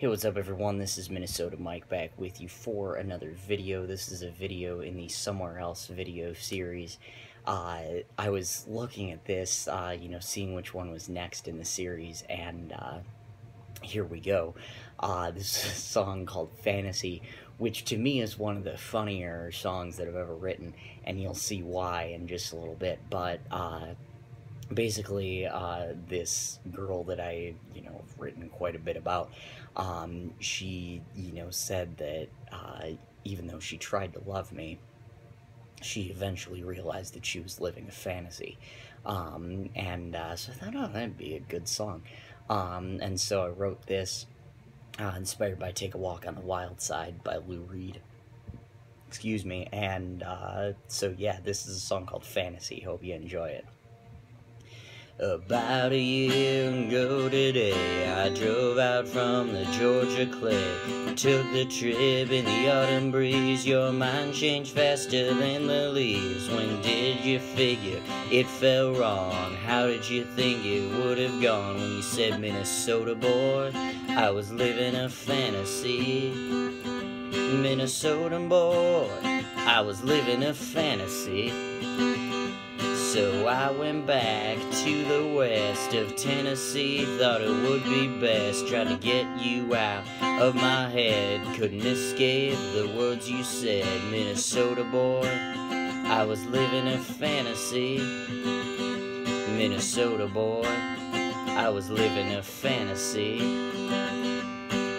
Hey, what's up everyone? This is Minnesota Mike back with you for another video. This is a video in the Somewhere Else video series. I was looking at this, seeing which one was next in the series, and here we go. This is a song called Fantasy, which to me is one of the funnier songs that I've ever written, and you'll see why in just a little bit, but basically, this girl that I, have written quite a bit about, she, said that, even though she tried to love me, she eventually realized that she was living a fantasy, so I thought, oh, that'd be a good song, and so I wrote this, inspired by Take a Walk on the Wild Side by Lou Reed, excuse me, and, so yeah, this is a song called Fantasy. Hope you enjoy it. About a year ago today, I drove out from the Georgia clay. Took the trip in the autumn breeze. Your mind changed faster than the leaves. When did you figure it fell wrong? How did you think it would have gone? When you said Minnesota boy, I was living a fantasy. Minnesota boy, I was living a fantasy. So I went back to the west of Tennessee. Thought it would be best. Tried to get you out of my head. Couldn't escape the words you said. Minnesota boy, I was living a fantasy. Minnesota boy, I was living a fantasy.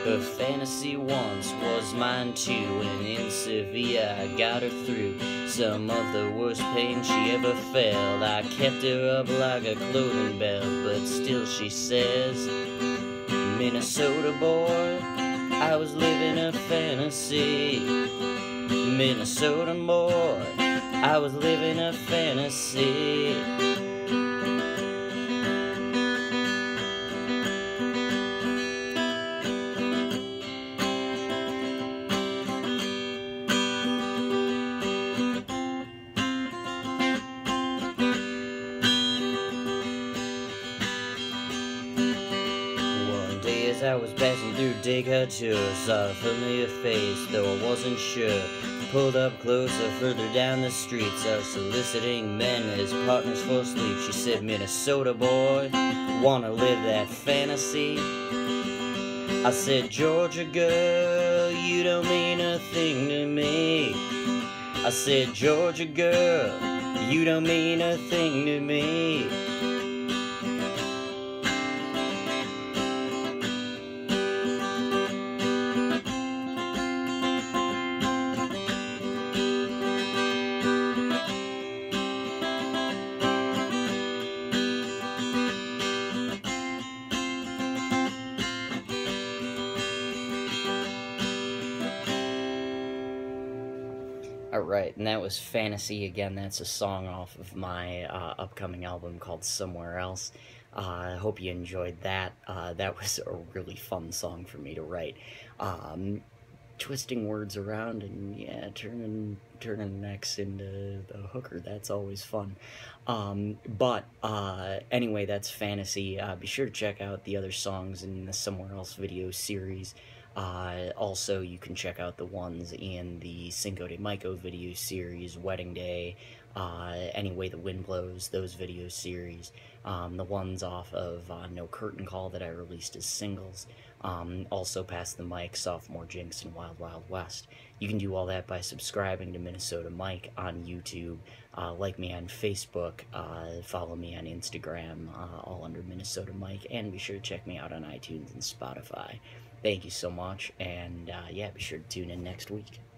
Her fantasy once was mine too, and in Sevilla I got her through some of the worst pain she ever felt. I kept her up like a clothing belt, but still she says, Minnesota boy, I was living a fantasy. Minnesota boy, I was living a fantasy. As I was passing through Decateur, saw a familiar face, though I wasn't sure. Pulled up closer, further down the street, saw soliciting men as partners for sleep. She said, Minnesota boy, wanna live that fantasy? I said, Georgia girl, you don't mean a thing to me. I said, Georgia girl, you don't mean a thing to me. Alright, and that was Fantasy. Again, that's a song off of my upcoming album called Somewhere Else. I hope you enjoyed that. That was a really fun song for me to write. Twisting words around and, yeah, turning necks into the hooker, that's always fun. Anyway, that's Fantasy. Be sure to check out the other songs in the Somewhere Else video series. Also, you can check out the ones in the Cinco de Mayo video series, Wedding Day, Any Way the Wind Blows, those video series, the ones off of No Curtain Call that I released as singles, also Pass the Mic, Sophomore Jinx, and Wild Wild West. You can do all that by subscribing to Minnesota Mike on YouTube, like me on Facebook, follow me on Instagram, all under Minnesota Mike, and be sure to check me out on iTunes and Spotify. Thank you so much, and yeah, be sure to tune in next week.